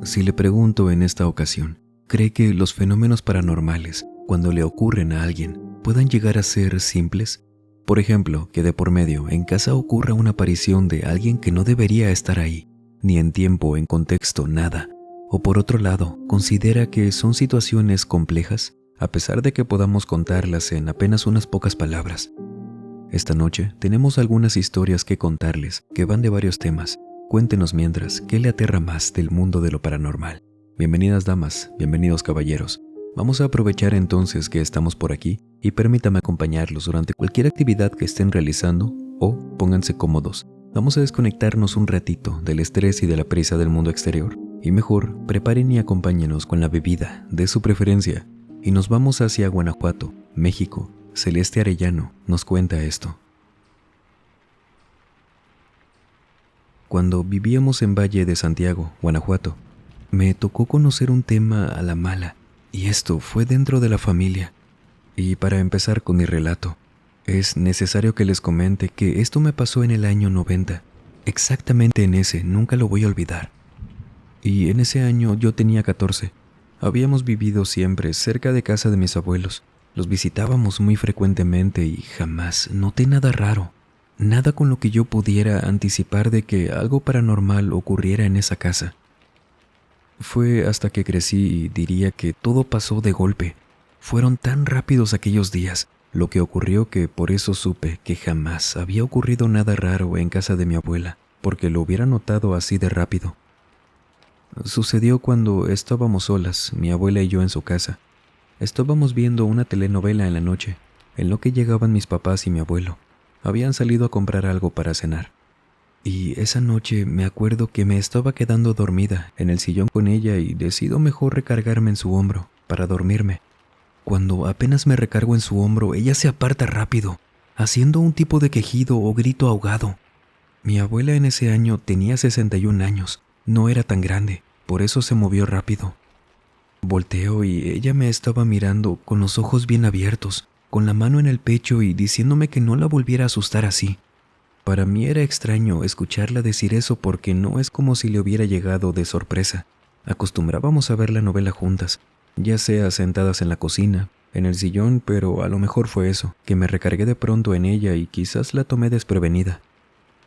Si le pregunto en esta ocasión, ¿cree que los fenómenos paranormales, cuando le ocurren a alguien, puedan llegar a ser simples? Por ejemplo, que de por medio en casa ocurra una aparición de alguien que no debería estar ahí, ni en tiempo, en contexto, nada. O por otro lado, ¿considera que son situaciones complejas, a pesar de que podamos contarlas en apenas unas pocas palabras? Esta noche tenemos algunas historias que contarles que van de varios temas. Cuéntenos mientras, ¿qué le aterra más del mundo de lo paranormal? Bienvenidas damas, bienvenidos caballeros. Vamos a aprovechar entonces que estamos por aquí y permítame acompañarlos durante cualquier actividad que estén realizando o pónganse cómodos. Vamos a desconectarnos un ratito del estrés y de la prisa del mundo exterior. Y mejor, preparen y acompáñenos con la bebida de su preferencia. Y nos vamos hacia Guanajuato, México. Celeste Arellano nos cuenta esto. Cuando vivíamos en Valle de Santiago, Guanajuato, me tocó conocer un tema a la mala, y esto fue dentro de la familia. Y para empezar con mi relato, es necesario que les comente que esto me pasó en el año 90, exactamente en ese, nunca lo voy a olvidar. Y en ese año yo tenía 14. Habíamos vivido siempre cerca de casa de mis abuelos. Los visitábamos muy frecuentemente y jamás noté nada raro, nada con lo que yo pudiera anticipar de que algo paranormal ocurriera en esa casa. Fue hasta que crecí y diría que todo pasó de golpe. Fueron tan rápidos aquellos días, lo que ocurrió que por eso supe que jamás había ocurrido nada raro en casa de mi abuela, porque lo hubiera notado así de rápido. Sucedió cuando estábamos solas, mi abuela y yo en su casa. Estábamos viendo una telenovela en la noche, en lo que llegaban mis papás y mi abuelo. Habían salido a comprar algo para cenar. Y esa noche me acuerdo que me estaba quedando dormida en el sillón con ella y decido mejor recargarme en su hombro para dormirme. Cuando apenas me recargo en su hombro, ella se aparta rápido, haciendo un tipo de quejido o grito ahogado. Mi abuela en ese año tenía 61 años, no era tan grande, por eso se movió rápido. Volteo y ella me estaba mirando con los ojos bien abiertos, con la mano en el pecho y diciéndome que no la volviera a asustar así. Para mí era extraño escucharla decir eso porque no es como si le hubiera llegado de sorpresa. Acostumbrábamos a ver la novela juntas, ya sea sentadas en la cocina, en el sillón, pero a lo mejor fue eso, que me recargué de pronto en ella y quizás la tomé desprevenida.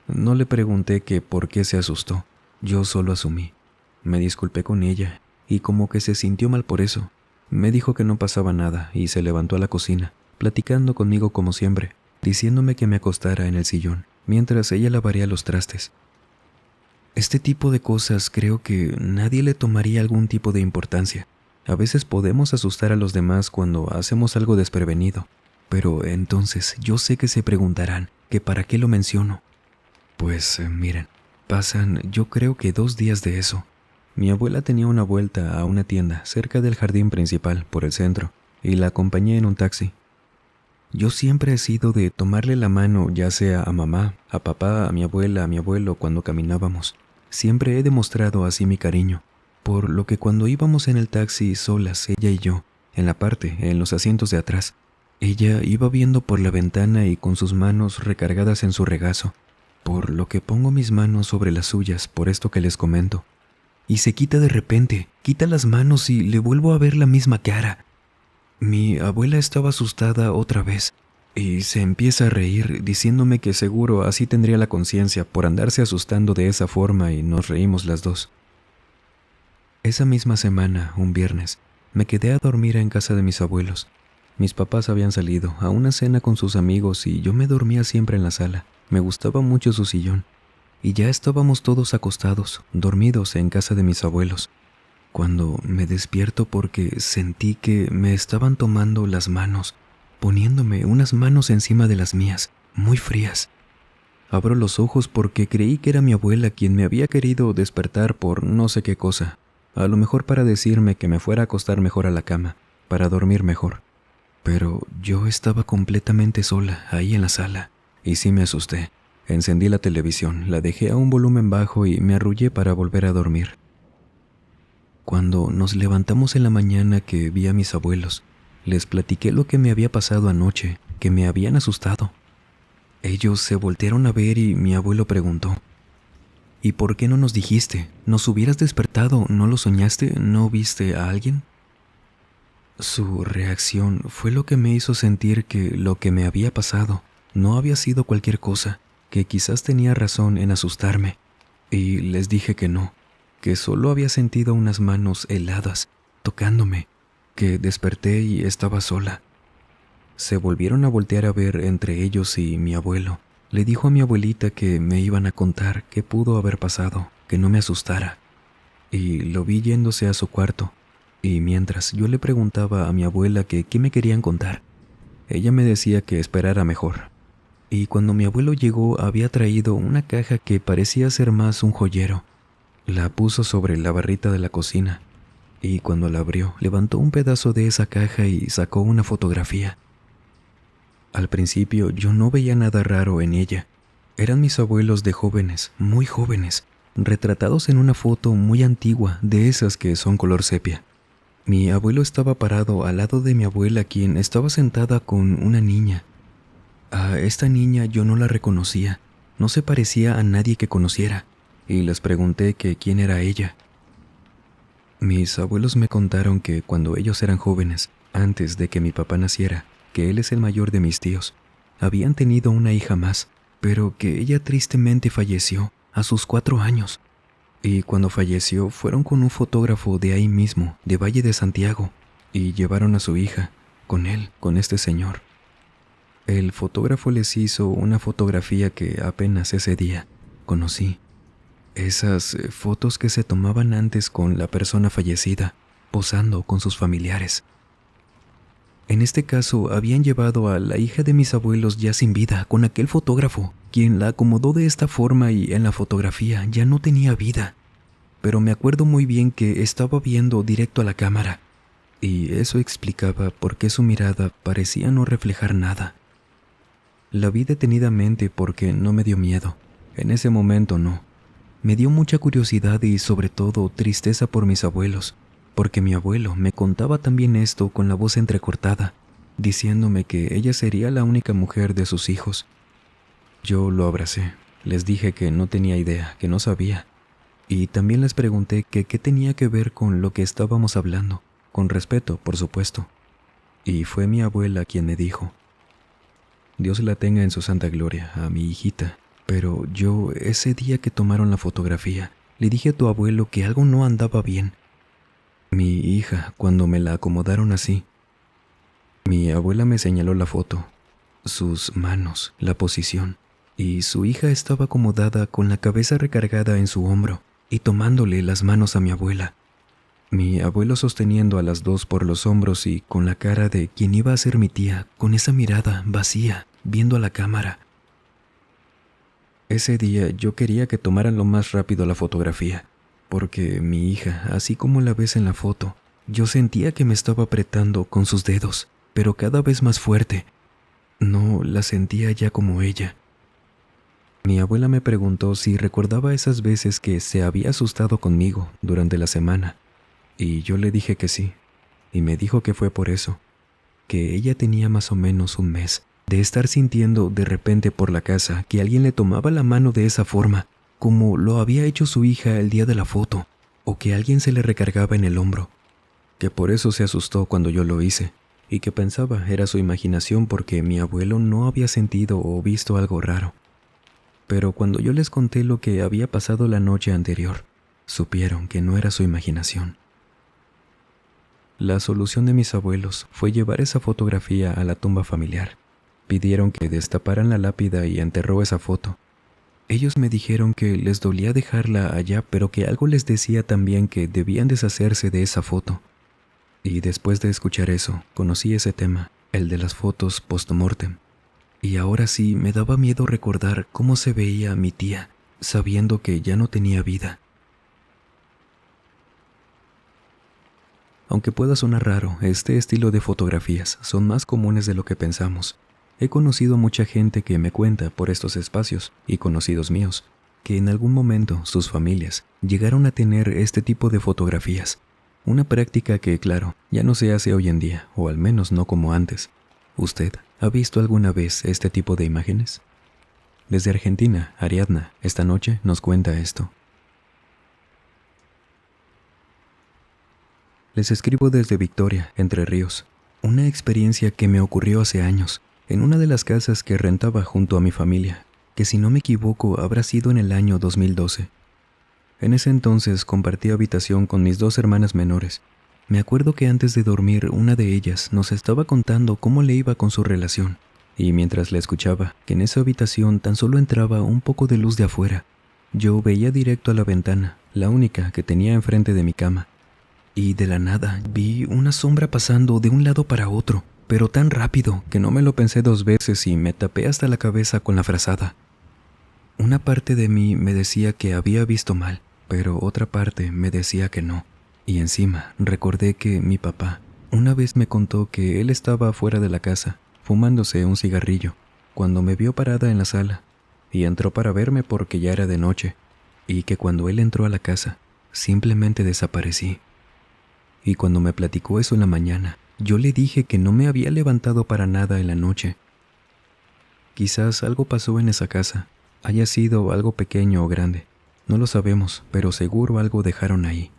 No le pregunté que por qué se asustó, yo solo asumí. Me disculpé con ella y como que se sintió mal por eso. Me dijo que no pasaba nada y se levantó a la cocina, platicando conmigo como siempre, diciéndome que me acostara en el sillón, mientras ella lavaría los trastes. Este tipo de cosas creo que nadie le tomaría algún tipo de importancia. A veces podemos asustar a los demás cuando hacemos algo desprevenido, pero entonces yo sé que se preguntarán que para qué lo menciono. Pues miren, pasan yo creo que 2 días de eso. Mi abuela tenía una vuelta a una tienda cerca del jardín principal por el centro y la acompañé en un taxi. Yo siempre he sido de tomarle la mano ya sea a mamá, a papá, a mi abuela, a mi abuelo cuando caminábamos. Siempre he demostrado así mi cariño, por lo que cuando íbamos en el taxi solas, ella y yo, en los asientos de atrás, ella iba viendo por la ventana y con sus manos recargadas en su regazo, por lo que pongo mis manos sobre las suyas por esto que les comento. Y se quita de repente, quita las manos y le vuelvo a ver la misma cara. Mi abuela estaba asustada otra vez y se empieza a reír diciéndome que seguro así tendría la conciencia por andarse asustando de esa forma y nos reímos las dos. Esa misma semana, un viernes, me quedé a dormir en casa de mis abuelos. Mis papás habían salido a una cena con sus amigos y yo me dormía siempre en la sala. Me gustaba mucho su sillón. Y ya estábamos todos acostados, dormidos en casa de mis abuelos, cuando me despierto porque sentí que me estaban tomando las manos, poniéndome unas manos encima de las mías, muy frías. Abro los ojos porque creí que era mi abuela quien me había querido despertar por no sé qué cosa, a lo mejor para decirme que me fuera a acostar mejor a la cama, para dormir mejor. Pero yo estaba completamente sola ahí en la sala, y sí me asusté. Encendí la televisión, la dejé a un volumen bajo y me arrullé para volver a dormir. Cuando nos levantamos en la mañana que vi a mis abuelos, les platiqué lo que me había pasado anoche, que me habían asustado. Ellos se voltearon a ver y mi abuelo preguntó: ¿Y por qué no nos dijiste? ¿Nos hubieras despertado? ¿No lo soñaste? ¿No viste a alguien? Su reacción fue lo que me hizo sentir que lo que me había pasado no había sido cualquier cosa, que quizás tenía razón en asustarme. Y les dije que no, que solo había sentido unas manos heladas tocándome, que desperté y estaba sola. Se volvieron a voltear a ver entre ellos y mi abuelo. Le dijo a mi abuelita que me iban a contar qué pudo haber pasado, que no me asustara. Y lo vi yéndose a su cuarto. Y mientras yo le preguntaba a mi abuela que qué me querían contar, ella me decía que esperara mejor. Y cuando mi abuelo llegó había traído una caja que parecía ser más un joyero. La puso sobre la barrita de la cocina. Y cuando la abrió, levantó un pedazo de esa caja y sacó una fotografía. Al principio yo no veía nada raro en ella. Eran mis abuelos de jóvenes, muy jóvenes, retratados en una foto muy antigua, de esas que son color sepia. Mi abuelo estaba parado al lado de mi abuela, quien estaba sentada con una niña. A esta niña yo no la reconocía, no se parecía a nadie que conociera, y les pregunté que quién era ella. Mis abuelos me contaron que cuando ellos eran jóvenes, antes de que mi papá naciera, que él es el mayor de mis tíos, habían tenido una hija más, pero que ella tristemente falleció a sus 4 años. Y cuando falleció fueron con un fotógrafo de ahí mismo, de Valle de Santiago, y llevaron a su hija, con él, con este señor. El fotógrafo les hizo una fotografía que apenas ese día conocí. Esas fotos que se tomaban antes con la persona fallecida, posando con sus familiares. En este caso, habían llevado a la hija de mis abuelos ya sin vida con aquel fotógrafo, quien la acomodó de esta forma y en la fotografía ya no tenía vida. Pero me acuerdo muy bien que estaba viendo directo a la cámara, y eso explicaba por qué su mirada parecía no reflejar nada. La vi detenidamente porque no me dio miedo. En ese momento no. Me dio mucha curiosidad y sobre todo tristeza por mis abuelos, porque mi abuelo me contaba también esto con la voz entrecortada, diciéndome que ella sería la única mujer de sus hijos. Yo lo abracé, les dije que no tenía idea, que no sabía, y también les pregunté que qué tenía que ver con lo que estábamos hablando, con respeto, por supuesto. Y fue mi abuela quien me dijo: Dios la tenga en su santa gloria, a mi hijita, pero yo, ese día que tomaron la fotografía, le dije a tu abuelo que algo no andaba bien. Mi hija, cuando me la acomodaron así, mi abuela me señaló la foto, sus manos, la posición, y su hija estaba acomodada con la cabeza recargada en su hombro y tomándole las manos a mi abuela. Mi abuelo sosteniendo a las dos por los hombros y con la cara de quien iba a ser mi tía, con esa mirada vacía, viendo a la cámara. Ese día yo quería que tomaran lo más rápido la fotografía, porque mi hija, así como la ves en la foto, yo sentía que me estaba apretando con sus dedos, pero cada vez más fuerte. No la sentía ya como ella. Mi abuela me preguntó si recordaba esas veces que se había asustado conmigo durante la semana, y yo le dije que sí, y me dijo que fue por eso, que ella tenía más o menos un mes de estar sintiendo de repente por la casa que alguien le tomaba la mano de esa forma, como lo había hecho su hija el día de la foto, o que alguien se le recargaba en el hombro, que por eso se asustó cuando yo lo hice, y que pensaba era su imaginación porque mi abuelo no había sentido o visto algo raro. Pero cuando yo les conté lo que había pasado la noche anterior, supieron que no era su imaginación. La solución de mis abuelos fue llevar esa fotografía a la tumba familiar. Pidieron que destaparan la lápida y enterró esa foto. Ellos me dijeron que les dolía dejarla allá, pero que algo les decía también que debían deshacerse de esa foto. Y después de escuchar eso, conocí ese tema, el de las fotos post-mortem. Y ahora sí me daba miedo recordar cómo se veía mi tía, sabiendo que ya no tenía vida. Aunque pueda sonar raro, este estilo de fotografías son más comunes de lo que pensamos. He conocido a mucha gente que me cuenta por estos espacios, y conocidos míos, que en algún momento sus familias llegaron a tener este tipo de fotografías. Una práctica que, claro, ya no se hace hoy en día, o al menos no como antes. ¿Usted ha visto alguna vez este tipo de imágenes? Desde Argentina, Ariadna, esta noche nos cuenta esto. Les escribo desde Victoria, Entre Ríos. Una experiencia que me ocurrió hace años, en una de las casas que rentaba junto a mi familia, que si no me equivoco habrá sido en el año 2012. En ese entonces compartí habitación con mis dos hermanas menores. Me acuerdo que antes de dormir una de ellas nos estaba contando cómo le iba con su relación, y mientras la escuchaba, que en esa habitación tan solo entraba un poco de luz de afuera, yo veía directo a la ventana, la única que tenía enfrente de mi cama, y de la nada vi una sombra pasando de un lado para otro, pero tan rápido que no me lo pensé dos veces y me tapé hasta la cabeza con la frazada. Una parte de mí me decía que había visto mal, pero otra parte me decía que no. Y encima recordé que mi papá una vez me contó que él estaba fuera de la casa, fumándose un cigarrillo, cuando me vio parada en la sala, y entró para verme porque ya era de noche, y que cuando él entró a la casa, simplemente desaparecí. Y cuando me platicó eso en la mañana, yo le dije que no me había levantado para nada en la noche. Quizás algo pasó en esa casa, haya sido algo pequeño o grande, no lo sabemos, pero seguro algo dejaron ahí.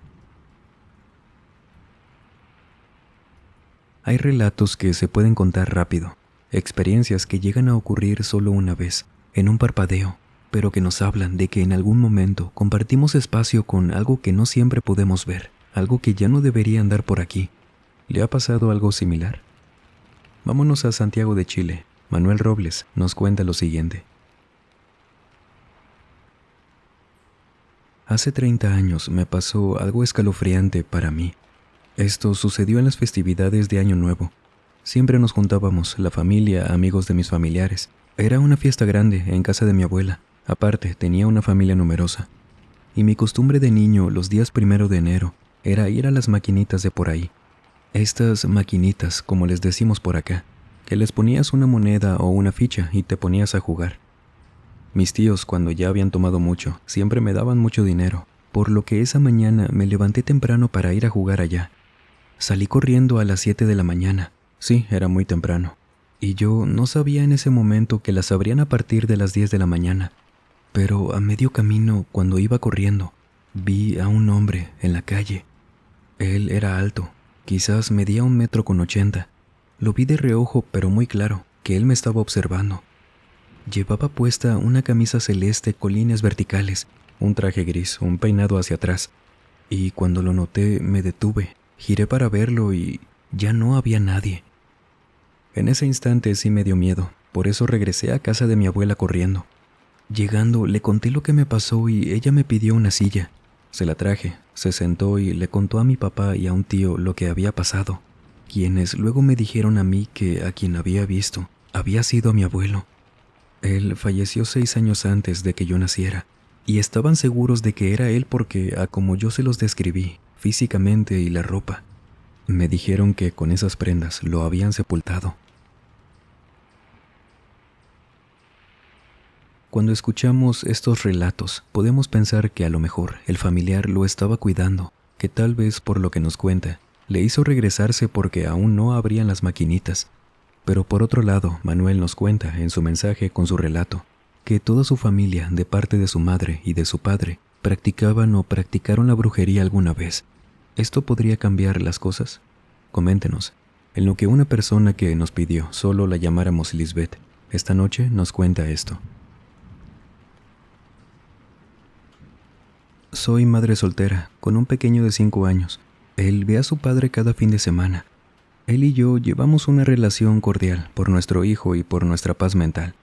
Hay relatos que se pueden contar rápido, experiencias que llegan a ocurrir solo una vez, en un parpadeo, pero que nos hablan de que en algún momento compartimos espacio con algo que no siempre podemos ver, algo que ya no debería andar por aquí. ¿Le ha pasado algo similar? Vámonos a Santiago de Chile. Manuel Robles nos cuenta lo siguiente. Hace 30 años me pasó algo escalofriante para mí. Esto sucedió en las festividades de Año Nuevo. Siempre nos juntábamos, la familia, amigos de mis familiares. Era una fiesta grande en casa de mi abuela. Aparte, tenía una familia numerosa. Y mi costumbre de niño, los días 1 de enero, era ir a las maquinitas de por ahí. Estas maquinitas, como les decimos por acá, que les ponías una moneda o una ficha y te ponías a jugar. Mis tíos, cuando ya habían tomado mucho, siempre me daban mucho dinero, por lo que esa mañana me levanté temprano para ir a jugar allá. Salí corriendo a las 7 de la mañana. Sí, era muy temprano. Y yo no sabía en ese momento que las abrían a partir de las 10 de la mañana. Pero a medio camino, cuando iba corriendo, vi a un hombre en la calle. Él era alto, quizás medía 1,80 m. Lo vi de reojo, pero muy claro, que él me estaba observando. Llevaba puesta una camisa celeste con líneas verticales, un traje gris, un peinado hacia atrás. Y cuando lo noté, me detuve. Giré para verlo y ya no había nadie. En ese instante sí me dio miedo, por eso regresé a casa de mi abuela corriendo. Llegando, le conté lo que me pasó y ella me pidió una silla. Se la traje, se sentó y le contó a mi papá y a un tío lo que había pasado, quienes luego me dijeron a mí que a quien había visto había sido mi abuelo. Él falleció 6 años antes de que yo naciera, y estaban seguros de que era él porque, a como yo se los describí, físicamente y la ropa, me dijeron que con esas prendas lo habían sepultado. Cuando escuchamos estos relatos, podemos pensar que a lo mejor el familiar lo estaba cuidando, que tal vez por lo que nos cuenta, le hizo regresarse porque aún no abrían las maquinitas. Pero por otro lado, Manuel nos cuenta en su mensaje con su relato, que toda su familia, de parte de su madre y de su padre, practicaban o practicaron la brujería alguna vez. ¿Esto podría cambiar las cosas? Coméntenos. En lo que una persona que nos pidió solo la llamáramos Lisbeth, esta noche nos cuenta esto. Soy madre soltera, con un pequeño de 5 años. Él ve a su padre cada fin de semana. Él y yo llevamos una relación cordial por nuestro hijo y por nuestra paz mental.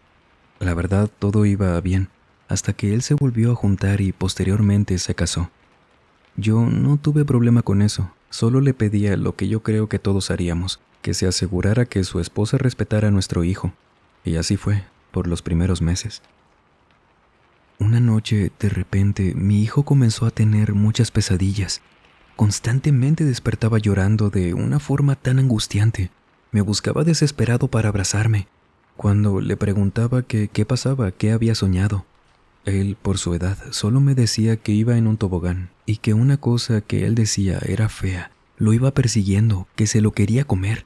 La verdad, todo iba bien, hasta que él se volvió a juntar y posteriormente se casó. Yo no tuve problema con eso, solo le pedía lo que yo creo que todos haríamos, que se asegurara que su esposa respetara a nuestro hijo. Y así fue, por los primeros meses. Una noche, de repente, mi hijo comenzó a tener muchas pesadillas. Constantemente despertaba llorando de una forma tan angustiante. Me buscaba desesperado para abrazarme. Cuando le preguntaba qué pasaba, qué había soñado, él, por su edad, solo me decía que iba en un tobogán y que una cosa que él decía era fea, lo iba persiguiendo, que se lo quería comer.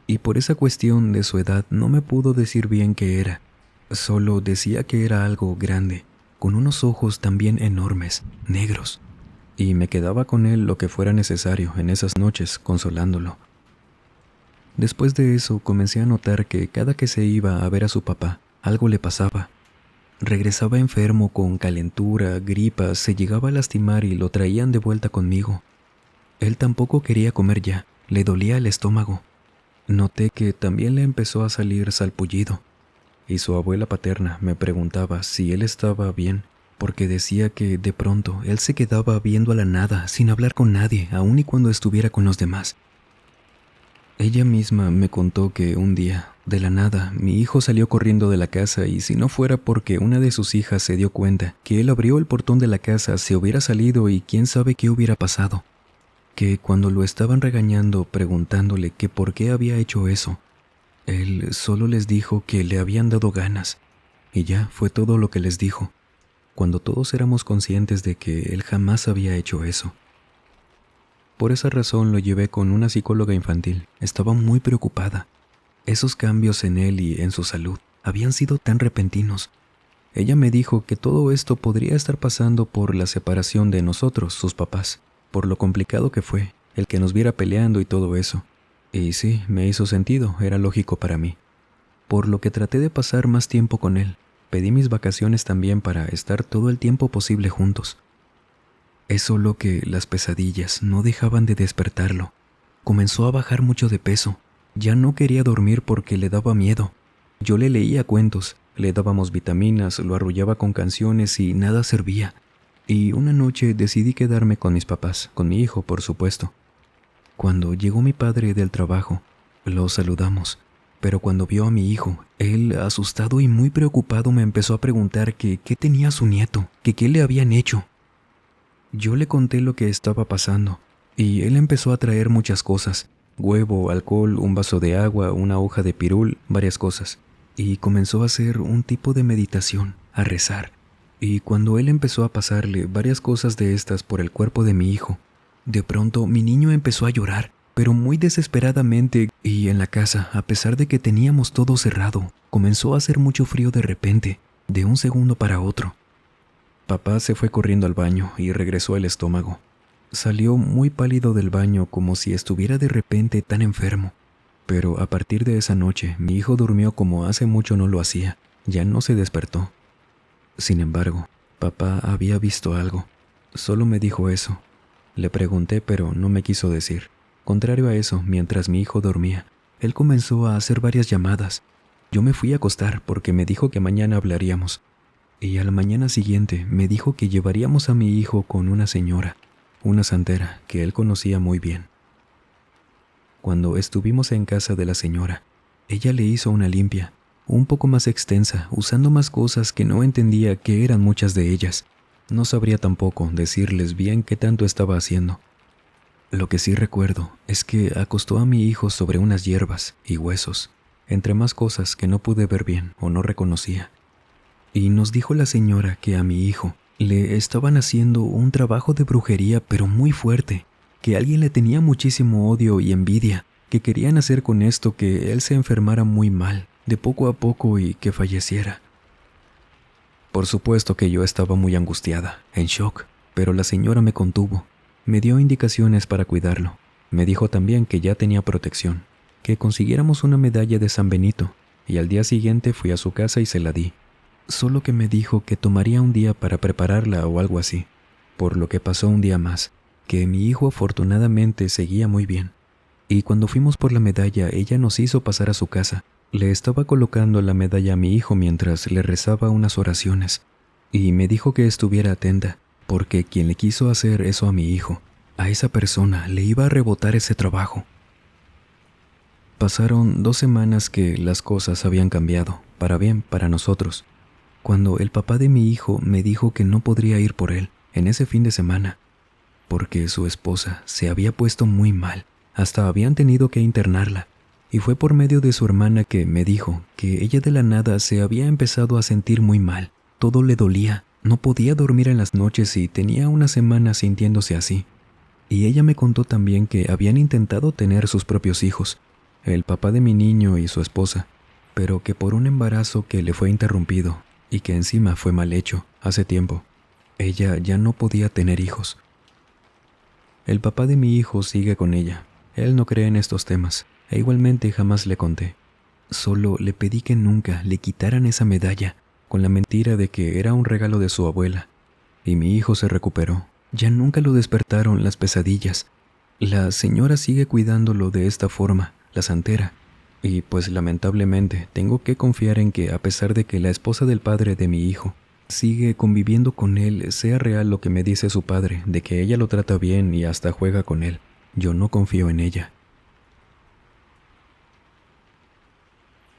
Y por esa cuestión de su edad no me pudo decir bien qué era. Solo decía que era algo grande, con unos ojos también enormes, negros. y me quedaba con él lo que fuera necesario en esas noches, consolándolo. Después de eso comencé a notar que cada que se iba a ver a su papá, algo le pasaba. Regresaba enfermo con calentura, gripas, se llegaba a lastimar y lo traían de vuelta conmigo. Él tampoco quería comer ya, le dolía el estómago. Noté que también le empezó a salir salpullido, y su abuela paterna me preguntaba si él estaba bien, porque decía que de pronto él se quedaba viendo a la nada, sin hablar con nadie, aun y cuando estuviera con los demás. Ella misma me contó que un día, de la nada, mi hijo salió corriendo de la casa y si no fuera porque una de sus hijas se dio cuenta que él abrió el portón de la casa, se hubiera salido y quién sabe qué hubiera pasado. Que cuando lo estaban regañando, preguntándole que por qué había hecho eso, él solo les dijo que le habían dado ganas, y ya fue todo lo que les dijo, cuando todos éramos conscientes de que él jamás había hecho eso. Por esa razón lo llevé con una psicóloga infantil. Estaba muy preocupada. Esos cambios en él y en su salud habían sido tan repentinos. Ella me dijo que todo esto podría estar pasando por la separación de nosotros, sus papás, por lo complicado que fue, el que nos viera peleando y todo eso. Y sí, me hizo sentido, era lógico para mí. Por lo que traté de pasar más tiempo con él. Pedí mis vacaciones también para estar todo el tiempo posible juntos. Es solo que las pesadillas no dejaban de despertarlo. Comenzó a bajar mucho de peso. Ya no quería dormir porque le daba miedo. Yo le leía cuentos, le dábamos vitaminas, lo arrullaba con canciones y nada servía. Y una noche decidí quedarme con mis papás, con mi hijo, por supuesto. Cuando llegó mi padre del trabajo, lo saludamos. Pero cuando vio a mi hijo, él, asustado y muy preocupado, me empezó a preguntar que qué tenía su nieto, que qué le habían hecho. Yo le conté lo que estaba pasando, y él empezó a traer muchas cosas: huevo, alcohol, un vaso de agua, una hoja de pirul, varias cosas. Y comenzó a hacer un tipo de meditación, a rezar. Y cuando él empezó a pasarle varias cosas de estas por el cuerpo de mi hijo, de pronto mi niño empezó a llorar, pero muy desesperadamente, y en la casa, a pesar de que teníamos todo cerrado, comenzó a hacer mucho frío de repente, de un segundo para otro. Papá se fue corriendo al baño y regresó el estómago. Salió muy pálido del baño como si estuviera de repente tan enfermo. Pero a partir de esa noche, mi hijo durmió como hace mucho no lo hacía. Ya no se despertó. Sin embargo, papá había visto algo. Solo me dijo eso. Le pregunté, pero no me quiso decir. Contrario a eso, mientras mi hijo dormía, él comenzó a hacer varias llamadas. Yo me fui a acostar porque me dijo que mañana hablaríamos. Y a la mañana siguiente me dijo que llevaríamos a mi hijo con una señora, una santera que él conocía muy bien. Cuando estuvimos en casa de la señora, ella le hizo una limpia, un poco más extensa, usando más cosas que no entendía que eran muchas de ellas. No sabría tampoco decirles bien qué tanto estaba haciendo. Lo que sí recuerdo es que acostó a mi hijo sobre unas hierbas y huesos, entre más cosas que no pude ver bien o no reconocía. Y nos dijo la señora que a mi hijo le estaban haciendo un trabajo de brujería pero muy fuerte, que alguien le tenía muchísimo odio y envidia, que querían hacer con esto que él se enfermara muy mal, de poco a poco y que falleciera. Por supuesto que yo estaba muy angustiada, en shock, pero la señora me contuvo, me dio indicaciones para cuidarlo. Me dijo también que ya tenía protección, que consiguiéramos una medalla de San Benito, y al día siguiente fui a su casa y se la di. Solo que me dijo que tomaría un día para prepararla o algo así, por lo que pasó un día más, que mi hijo afortunadamente seguía muy bien. Y cuando fuimos por la medalla, ella nos hizo pasar a su casa. Le estaba colocando la medalla a mi hijo mientras le rezaba unas oraciones, y me dijo que estuviera atenta, porque quien le quiso hacer eso a mi hijo, a esa persona le iba a rebotar ese trabajo. Pasaron 2 semanas que las cosas habían cambiado, para bien, para nosotros, cuando el papá de mi hijo me dijo que no podría ir por él en ese fin de semana, porque su esposa se había puesto muy mal, hasta habían tenido que internarla, y fue por medio de su hermana que me dijo que ella de la nada se había empezado a sentir muy mal, todo le dolía, no podía dormir en las noches y tenía una semana sintiéndose así. Y ella me contó también que habían intentado tener sus propios hijos, el papá de mi niño y su esposa, pero que por un embarazo que le fue interrumpido, y que encima fue mal hecho hace tiempo, ella ya no podía tener hijos. El papá de mi hijo sigue con ella. Él no cree en estos temas, e igualmente jamás le conté. Solo le pedí que nunca le quitaran esa medalla, con la mentira de que era un regalo de su abuela. Y mi hijo se recuperó. Ya nunca lo despertaron las pesadillas. La señora sigue cuidándolo de esta forma, la santera. Y pues lamentablemente tengo que confiar en que, a pesar de que la esposa del padre de mi hijo sigue conviviendo con él, sea real lo que me dice su padre, de que ella lo trata bien y hasta juega con él. Yo no confío en ella.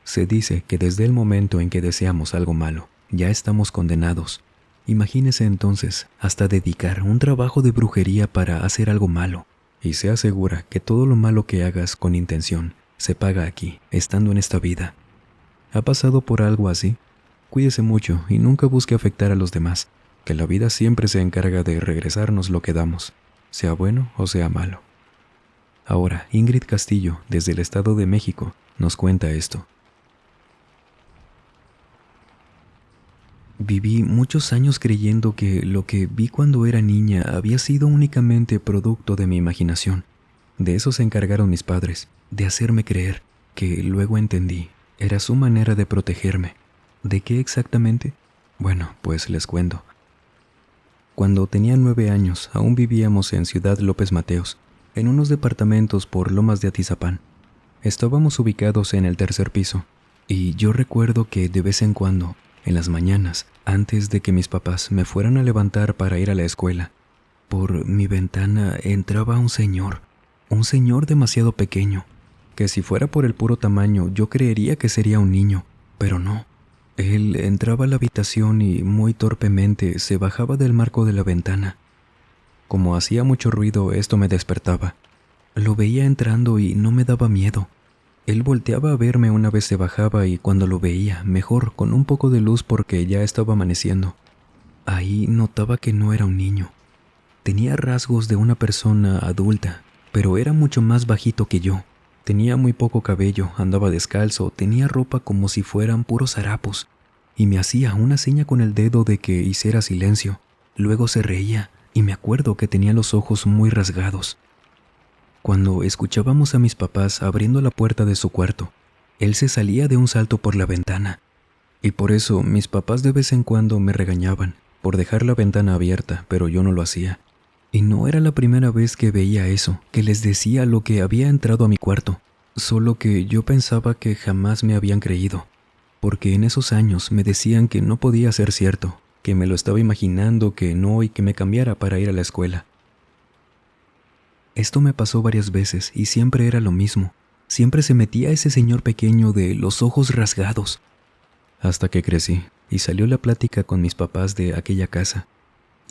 Se dice que desde el momento en que deseamos algo malo, ya estamos condenados. Imagínese entonces hasta dedicar un trabajo de brujería para hacer algo malo, y se asegura que todo lo malo que hagas con intención se paga aquí, estando en esta vida. ¿Ha pasado por algo así? Cuídese mucho y nunca busque afectar a los demás, que la vida siempre se encarga de regresarnos lo que damos, sea bueno o sea malo. Ahora, Ingrid Castillo, desde el Estado de México, nos cuenta esto. Viví muchos años creyendo que lo que vi cuando era niña había sido únicamente producto de mi imaginación. De eso se encargaron mis padres, de hacerme creer, que luego entendí, era su manera de protegerme. ¿De qué exactamente? Bueno, pues les cuento. Cuando tenía 9 años, aún vivíamos en Ciudad López Mateos, en unos departamentos por Lomas de Atizapán. Estábamos ubicados en el 3er piso, y yo recuerdo que de vez en cuando, en las mañanas, antes de que mis papás me fueran a levantar para ir a la escuela, por mi ventana entraba un señor demasiado pequeño, que si fuera por el puro tamaño yo creería que sería un niño, pero no. Él entraba a la habitación y muy torpemente se bajaba del marco de la ventana. Como hacía mucho ruido, esto me despertaba. Lo veía entrando y no me daba miedo. Él volteaba a verme una vez se bajaba y cuando lo veía, mejor, con un poco de luz porque ya estaba amaneciendo. Ahí notaba que no era un niño. Tenía rasgos de una persona adulta, pero era mucho más bajito que yo. Tenía muy poco cabello, andaba descalzo, tenía ropa como si fueran puros harapos, y me hacía una seña con el dedo de que hiciera silencio. Luego se reía, y me acuerdo que tenía los ojos muy rasgados. Cuando escuchábamos a mis papás abriendo la puerta de su cuarto, él se salía de un salto por la ventana, y por eso mis papás de vez en cuando me regañaban por dejar la ventana abierta, pero yo no lo hacía. Y no era la primera vez que veía eso, que les decía lo que había entrado a mi cuarto, solo que yo pensaba que jamás me habían creído, porque en esos años me decían que no podía ser cierto, que me lo estaba imaginando, que no y que me cambiara para ir a la escuela. Esto me pasó varias veces y siempre era lo mismo, siempre se metía ese señor pequeño de los ojos rasgados. Hasta que crecí y salió la plática con mis papás de aquella casa.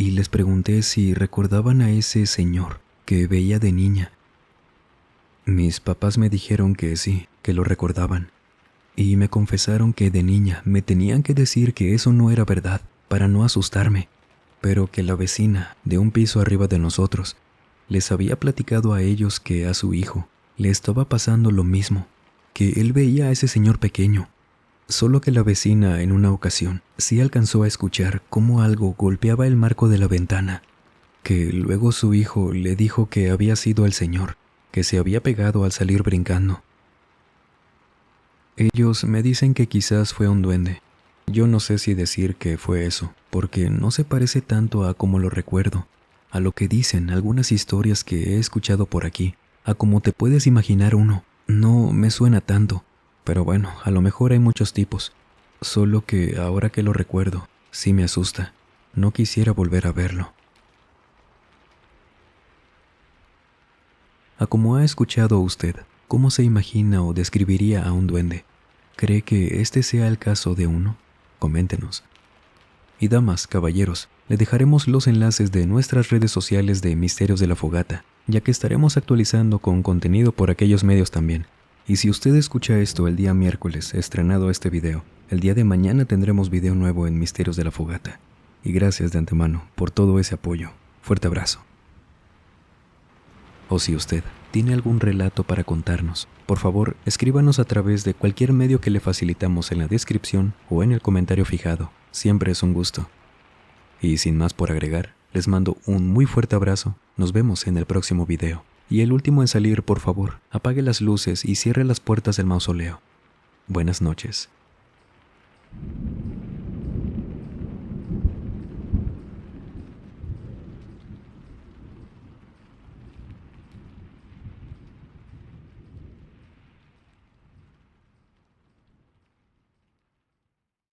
Y les pregunté si recordaban a ese señor que veía de niña. Mis papás me dijeron que sí, que lo recordaban, y me confesaron que de niña me tenían que decir que eso no era verdad para no asustarme, pero que la vecina de un piso arriba de nosotros les había platicado a ellos que a su hijo le estaba pasando lo mismo, que él veía a ese señor pequeño. Solo que la vecina en una ocasión sí alcanzó a escuchar cómo algo golpeaba el marco de la ventana, que luego su hijo le dijo que había sido el señor, que se había pegado al salir brincando. Ellos me dicen que quizás fue un duende. Yo no sé si decir que fue eso, porque no se parece tanto a como lo recuerdo, a lo que dicen algunas historias que he escuchado por aquí, a como te puedes imaginar uno. No me suena tanto. Pero bueno, a lo mejor hay muchos tipos, solo que ahora que lo recuerdo, sí me asusta. No quisiera volver a verlo. A como ha escuchado usted, ¿cómo se imagina o describiría a un duende? ¿Cree que este sea el caso de uno? Coméntenos. Y damas, caballeros, le dejaremos los enlaces de nuestras redes sociales de Misterios de la Fogata, ya que estaremos actualizando con contenido por aquellos medios también. Y si usted escucha esto el día miércoles, estrenado este video, el día de mañana tendremos video nuevo en Misterios de la Fogata. Y gracias de antemano por todo ese apoyo. Fuerte abrazo. O si usted tiene algún relato para contarnos, por favor, escríbanos a través de cualquier medio que le facilitamos en la descripción o en el comentario fijado. Siempre es un gusto. Y sin más por agregar, Les mando un muy fuerte abrazo. Nos vemos en el próximo video. Y el último en salir, por favor, apague las luces y cierre las puertas del mausoleo. Buenas noches.